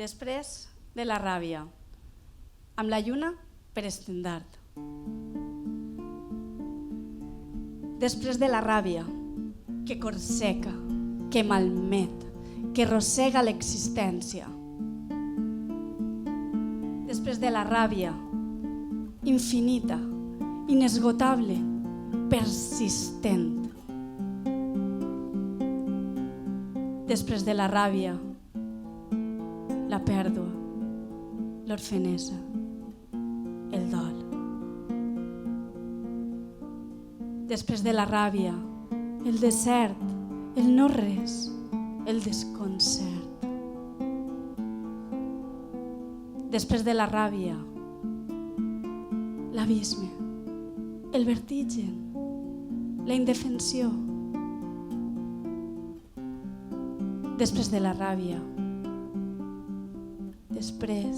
Després de la ràbia, amb la lluna per estendard. Després de la ràbia, que corseca, que malmet, que rossega l'existència. Després de la ràbia, infinita, inesgotable, persistent. Després de la ràbia, la pèrdua, l'orfenesa, el dol. Després de la ràbia, el desert, el no res, el desconcert. Després de la ràbia, l'abisme, el vertigen, la indefensió. Després de la ràbia, després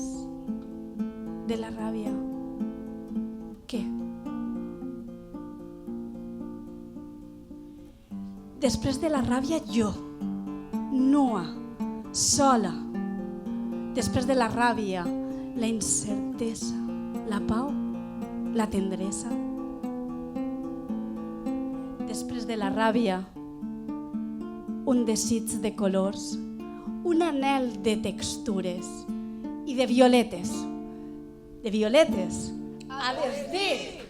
de la ràbia, què? Després de la ràbia, jo, nua, sola. Després de la ràbia, la incertesa, la pau, la tendresa. Després de la ràbia, un desig de colors, un anhel de textures i de violetes. De violetes a les dits.